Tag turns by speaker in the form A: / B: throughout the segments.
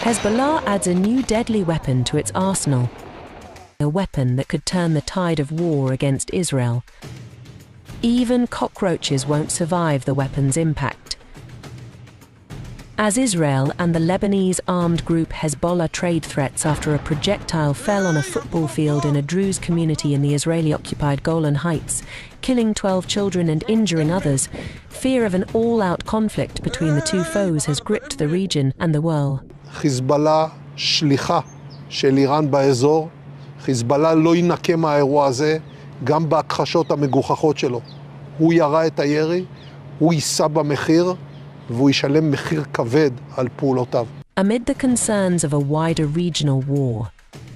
A: Hezbollah adds a new deadly weapon to its arsenal, a weapon that could turn the tide of war against Israel. Even cockroaches won't survive the weapon's impact. As Israel and the Lebanese armed group Hezbollah trade threats after a projectile fell on a football field in a Druze community in the Israeli-occupied Golan Heights, killing 12 children and injuring others, fear of an all-out conflict between the two foes has gripped the region and the world.
B: Hezbollah שליחה של איראן באזור. חיזבאללה לא ינקה מהאירוע הזה, גם בהכחשות המגוחכות שלו. הוא ירה את הירי, הוא יישא במחיר, והוא ישלם מחיר כבד על פעולותיו.
A: Amid the concerns of a wider regional war,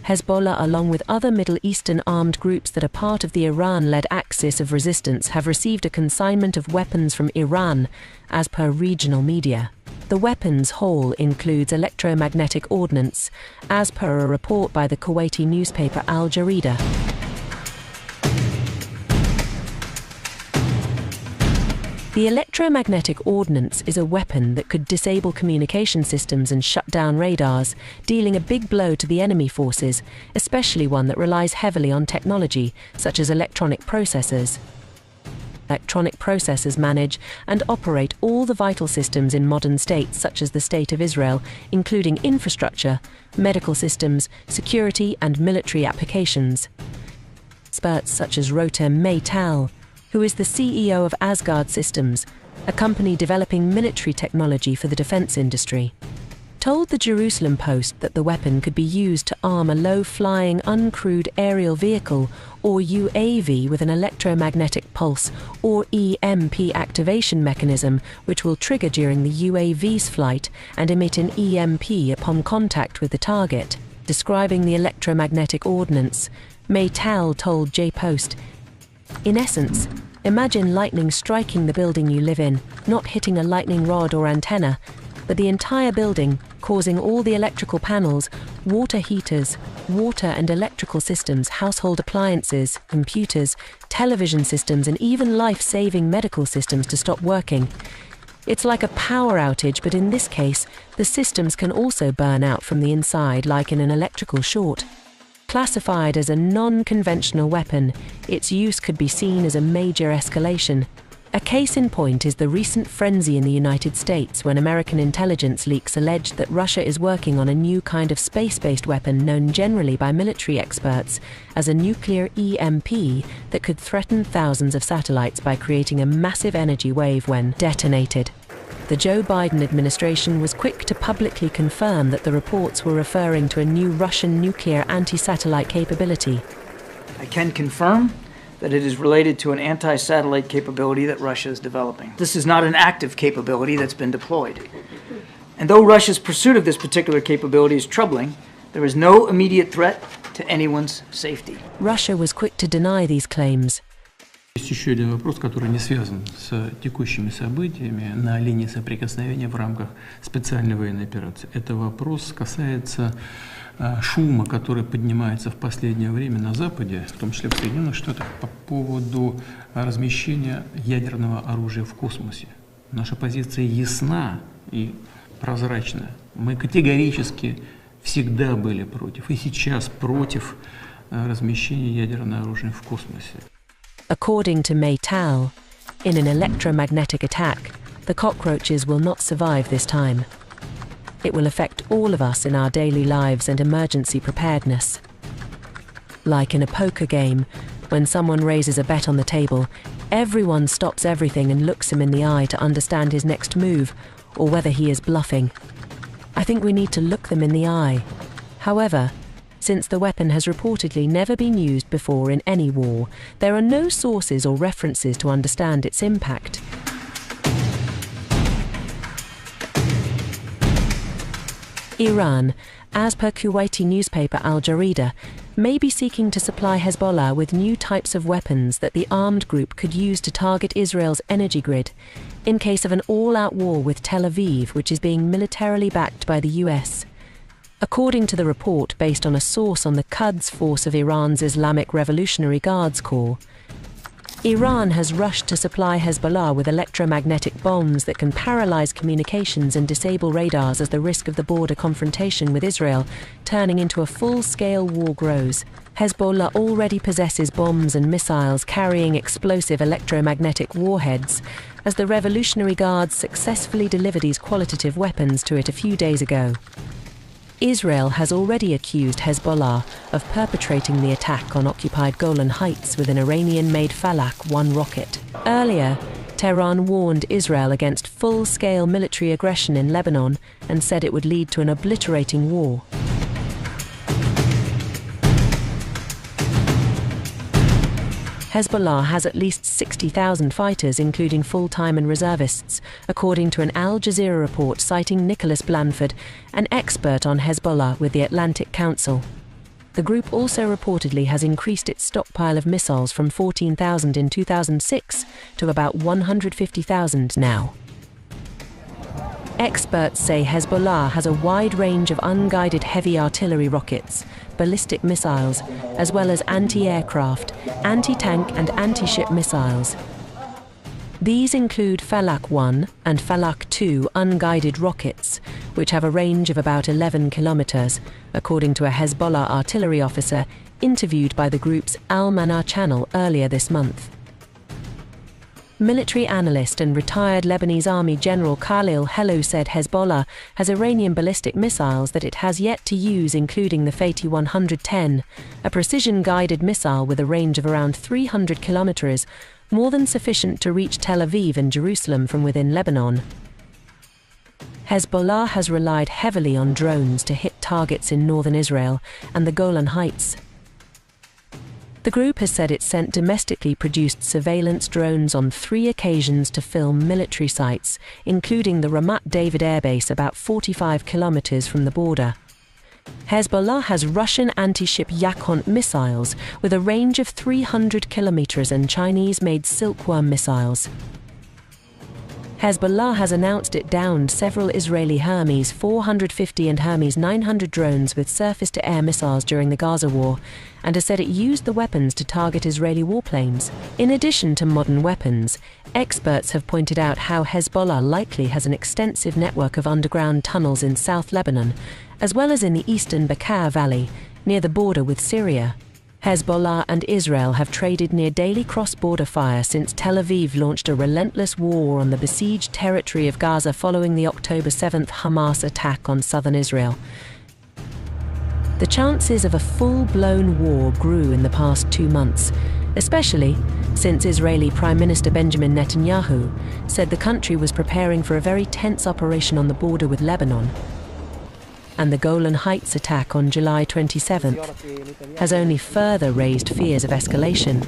A: Hezbollah, along with other Middle Eastern armed groups that are part of the Iran-led axis of resistance, have received a consignment of weapons from Iran, as per regional media. The weapons haul includes electromagnetic ordnance, as per a report by the Kuwaiti newspaper Al Jarida. The electromagnetic ordnance is a weapon that could disable communication systems and shut down radars, dealing a big blow to the enemy forces, especially one that relies heavily on technology, such as electronic processors. Electronic processors manage and operate all the vital systems in modern states, such as the State of Israel, including infrastructure, medical systems, security and military applications. Experts such as Rotem Meital, who is the CEO of Asgard Systems, a company developing military technology for the defense industry, told the Jerusalem Post that the weapon could be used to arm a low-flying, uncrewed aerial vehicle, or UAV, with an electromagnetic pulse, or EMP activation mechanism, which will trigger during the UAV's flight and emit an EMP upon contact with the target. Describing the electromagnetic ordnance, Meital told J-Post, "In essence, imagine lightning striking the building you live in, not hitting a lightning rod or antenna, but the entire building, causing all the electrical panels, water heaters, water and electrical systems, household appliances, computers, television systems, and even life-saving medical systems to stop working. It's like a power outage, but in this case, the systems can also burn out from the inside, like in an electrical short." Classified as a non-conventional weapon, its use could be seen as a major escalation. A case in point is the recent frenzy in the United States when American intelligence leaks alleged that Russia is working on a new kind of space-based weapon known generally by military experts as a nuclear EMP that could threaten thousands of satellites by creating a massive energy wave when detonated. The Joe Biden administration was quick to publicly confirm that the reports were referring to a new Russian nuclear anti-satellite capability.
C: I can confirm that it is related to an anti-satellite capability that Russia is developing. This is not an active capability that's been deployed. And though Russia's pursuit of this particular capability is troubling, there is no immediate threat to anyone's safety.
A: Russia was quick to deny these claims.
D: Есть еще один вопрос, который не связан с текущими событиями на линии соприкосновения в рамках специальной военной операции. Это вопрос касается шума, который поднимается в последнее время на Западе, в том числе в Соединенных Штатах, по поводу размещения ядерного оружия в космосе. Наша позиция ясна и прозрачна. Мы категорически всегда были против, и сейчас против размещения ядерного оружия в космосе.
A: According to Meital, in an electromagnetic attack, the cockroaches will not survive this time. It will affect all of us in our daily lives and emergency preparedness. Like in a poker game, when someone raises a bet on the table, everyone stops everything and looks him in the eye to understand his next move, or whether he is bluffing. I think we need to look them in the eye. However, since the weapon has reportedly never been used before in any war, there are no sources or references to understand its impact. Iran, as per Kuwaiti newspaper Al Jarida, may be seeking to supply Hezbollah with new types of weapons that the armed group could use to target Israel's energy grid, in case of an all-out war with Tel Aviv, which is being militarily backed by the US. According to the report, based on a source on the Quds force of Iran's Islamic Revolutionary Guards Corps, Iran has rushed to supply Hezbollah with electromagnetic bombs that can paralyze communications and disable radars as the risk of the border confrontation with Israel turning into a full-scale war grows. Hezbollah already possesses bombs and missiles carrying explosive electromagnetic warheads, as the Revolutionary Guards successfully delivered these qualitative weapons to it a few days ago. Israel has already accused Hezbollah of perpetrating the attack on occupied Golan Heights with an Iranian-made Falak 1 rocket. Earlier, Tehran warned Israel against full-scale military aggression in Lebanon and said it would lead to an obliterating war. Hezbollah has at least 60,000 fighters, including full-time and reservists, according to an Al Jazeera report citing Nicholas Blanford, an expert on Hezbollah with the Atlantic Council. The group also reportedly has increased its stockpile of missiles from 14,000 in 2006 to about 150,000 now. Experts say Hezbollah has a wide range of unguided heavy artillery rockets, ballistic missiles, as well as anti-aircraft, anti-tank and anti-ship missiles. These include Falak 1 and Falak 2 unguided rockets, which have a range of about 11 kilometers, according to a Hezbollah artillery officer interviewed by the group's Al-Manar channel earlier this month. Military analyst and retired Lebanese Army General Khalil Hello said Hezbollah has Iranian ballistic missiles that it has yet to use, including the Fatih 110, a precision-guided missile with a range of around 300 kilometers, more than sufficient to reach Tel Aviv and Jerusalem from within Lebanon. Hezbollah has relied heavily on drones to hit targets in northern Israel and the Golan Heights. The group has said it sent domestically produced surveillance drones on 3 occasions to film military sites, including the Ramat David Air Base about 45 kilometers from the border. Hezbollah has Russian anti-ship Yakont missiles with a range of 300 kilometers and Chinese-made Silkworm missiles. Hezbollah has announced it downed several Israeli Hermes 450 and Hermes 900 drones with surface-to-air missiles during the Gaza war, and has said it used the weapons to target Israeli warplanes. In addition to modern weapons, experts have pointed out how Hezbollah likely has an extensive network of underground tunnels in South Lebanon, as well as in the eastern Bekaa Valley, near the border with Syria. Hezbollah and Israel have traded near daily cross-border fire since Tel Aviv launched a relentless war on the besieged territory of Gaza following the October 7th Hamas attack on southern Israel. The chances of a full-blown war grew in the past 2 months, especially since Israeli Prime Minister Benjamin Netanyahu said the country was preparing for a very tense operation on the border with Lebanon. And the Golan Heights attack on July 27th has only further raised fears of escalation.